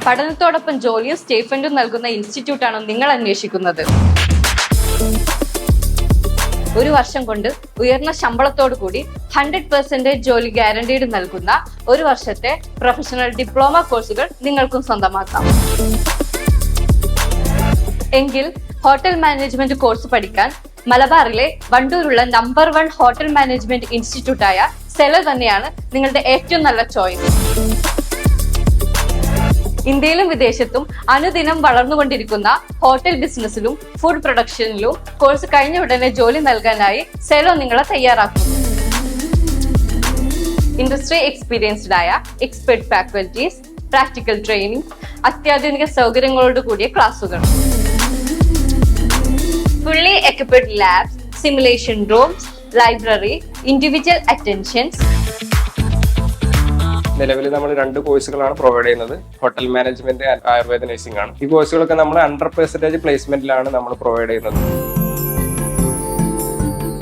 പഠനത്തോടൊപ്പം ജോലിയും സ്റ്റേഫൻഡും നൽകുന്ന ഇൻസ്റ്റിറ്റ്യൂട്ടാണോ നിങ്ങൾ അന്വേഷിക്കുന്നത്? ഒരു വർഷം കൊണ്ട് ഉയർന്ന ശമ്പളത്തോടു കൂടി 100% ജോലി ഗ്യാരണ്ടീഡ് നൽകുന്ന ഒരു വർഷത്തെ പ്രൊഫഷണൽ ഡിപ്ലോമ കോഴ്സുകൾ നിങ്ങൾക്കും സ്വന്തമാക്കാം. എങ്കിൽ ഹോട്ടൽ മാനേജ്മെന്റ് കോഴ്സ് പഠിക്കാൻ മലബാറിലെ വണ്ടൂരുള്ള നമ്പർ 1 ഹോട്ടൽ മാനേജ്മെന്റ് ഇൻസ്റ്റിറ്റ്യൂട്ടായ സെലോ തന്നെയാണ് നിങ്ങളുടെ ഏറ്റവും നല്ല ചോയ്സ്. ഇന്ത്യയിലും വിദേശത്തും അനുദിനം വളർന്നുകൊണ്ടിരിക്കുന്ന ഹോട്ടൽ ബിസിനസ്സിലും ഫുഡ് പ്രൊഡക്ഷനിലും കോഴ്സ് കഴിഞ്ഞ ഉടനെ ജോലി നൽകാനായി സെലോ നിങ്ങളെ തയ്യാറാക്കുന്നു. ഇൻഡസ്ട്രി എക്സ്പീരിയൻസ്ഡ് ആയ എക്സ്പെർട്ട് ഫാക്കൽറ്റീസ്, പ്രാക്ടിക്കൽ ട്രെയിനിങ്, അത്യാധുനിക സൗകര്യങ്ങളോട് കൂടിയ ക്ലാസുകൾ, fully equipped labs, simulation rooms, library, individual attentions. നിലവിൽ നമ്മൾ 2 കോഴ്സുകളാണ് പ്രൊവൈഡ് ചെയ്യുന്നത്. Hotel management and Ayurveda nursing ആണ്. ഈ കോഴ്സുകളൊക്കെ നമ്മൾ 100% പ്ലേസ്മെന്റിലാണ് നമ്മൾ പ്രൊവൈഡ് ചെയ്യുന്നത്.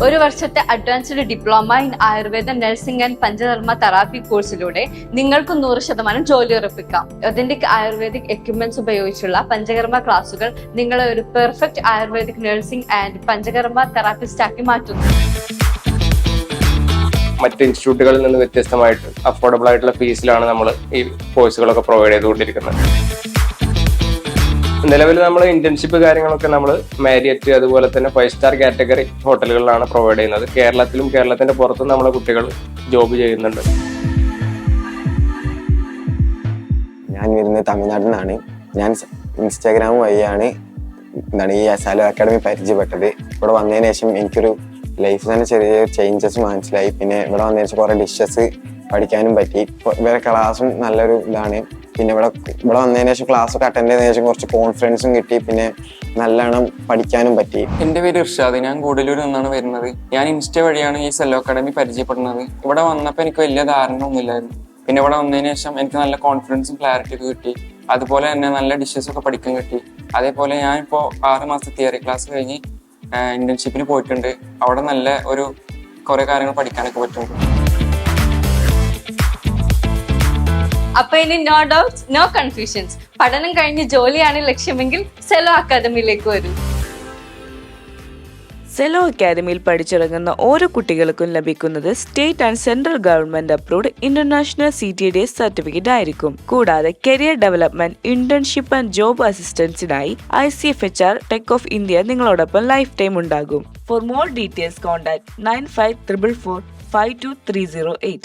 ഒരു വർഷത്തെ advanced diploma in Ayurveda nursing and panchakarma therapy കോഴ്സിലൂടെ നിങ്ങൾക്ക് 100% ജോലി ഉറപ്പിക്കാം. ഒതന്റിക് ആയുർവേദിക് എക്യുപ്മെന്റ്സ് ഉപയോഗിച്ചുള്ള പഞ്ചകർമ്മ ക്ലാസുകൾ നിങ്ങളെ ഒരു perfect ayurvedic nursing and panchakarma therapist ആക്കി മാറ്റുന്നു. മറ്റ് ഇൻസ്റ്റിറ്റ്യൂട്ടുകളിൽ നിന്ന് വ്യത്യസ്തമായിട്ട് അഫോർഡബിൾ ആയിട്ടുള്ള ഫീസിലാണ് നമ്മൾ ഈ കോഴ്സുകളൊക്കെ പ്രൊവൈഡ് ചെയ്തുകൊണ്ടിരിക്കുന്നത്. നിലവിൽ നമ്മൾ ഇന്റേൺഷിപ്പ് കാര്യങ്ങളൊക്കെ നമ്മൾ മാരിയറ്റ് അതുപോലെ തന്നെ 5 സ്റ്റാർ കാറ്റഗറി ഹോട്ടലുകളിലാണ് പ്രൊവൈഡ് ചെയ്യുന്നത്. കേരളത്തിലും കേരളത്തിന്റെ പുറത്തും നമ്മളെ കുട്ടികൾ ജോബ് ചെയ്യുന്നുണ്ട്. ഞാൻ വരുന്നത് തമിഴ്നാട്ടിൽ നിന്നാണ്. ഞാൻ ഇൻസ്റ്റാഗ്രാം വഴിയാണ് ഈ സെലോ അക്കാഡമി പരിചയപ്പെട്ടത്. ഇവിടെ വന്നതിന് ശേഷം എനിക്കൊരു ലൈഫ് തന്നെ ചെറിയ ചേഞ്ചസ് മനസ്സിലായി. പിന്നെ ഇവിടെ വന്നതിന് ശേഷം കുറേ ഡിഷസ് പഠിക്കാനും പറ്റി. ഇവരെ ക്ലാസ്സും നല്ലൊരു ഇതാണ്. പിന്നെ ഇവിടെ വന്നതിന് ശേഷം ക്ലാസ്സൊക്കെ അറ്റൻഡ് ചെയ്തതിനു ശേഷം കുറച്ച് കോൺഫിഡൻസും കിട്ടി. പിന്നെ നല്ലോണം പഠിക്കാനും പറ്റി. എൻ്റെ പേര് ഇർഷാദ്. ഞാൻ ഗൂഡല്ലൂർ നിന്നാണ് വരുന്നത്. ഞാൻ ഇൻസ്റ്റ വഴിയാണ് ഈ സെലോ അക്കാഡമി പരിചയപ്പെടുന്നത്. ഇവിടെ വന്നപ്പോൾ എനിക്ക് വലിയ ധാരണ ഒന്നുമില്ലായിരുന്നു. പിന്നെ ഇവിടെ വന്നതിന് ശേഷം എനിക്ക് നല്ല കോൺഫിഡൻസും ക്ലാരിറ്റി ഒക്കെ കിട്ടി. അതുപോലെ തന്നെ നല്ല ഡിഷസ് ഒക്കെ പഠിക്കാൻ കിട്ടി. അതേപോലെ ഞാനിപ്പോൾ 6 മാസത്തെ തിയറി ക്ലാസ് കഴിഞ്ഞ് ഇന്റേൺഷിപ്പിന് പോയിട്ടുണ്ട്. അവിടെ നല്ല കുറെ കാര്യങ്ങൾ പഠിക്കാനൊക്കെ പറ്റും. അപ്പൊ ഇനി നോ ഡൗട്ട്സ്, നോ കൺഫ്യൂഷൻസ്. പഠനം കഴിഞ്ഞ് ജോലിയാണ് ലക്ഷ്യമെങ്കിൽ സെലോ അക്കാദമിയിലേക്ക് വരൂ. സെലോ അക്കാദമിയിൽ പഠിച്ചിറങ്ങുന്ന ഓരോ കുട്ടികൾക്കും ലഭിക്കുന്നത് state and central government approved international CTD certificate ആയിരിക്കും. കൂടാതെ career development, internship and job അസിസ്റ്റൻസിനായി ICFHR ടെക് ഓഫ് ഇന്ത്യ നിങ്ങളോടൊപ്പം ലൈഫ് ടൈം ഉണ്ടാകും. For more details contact 9544452308.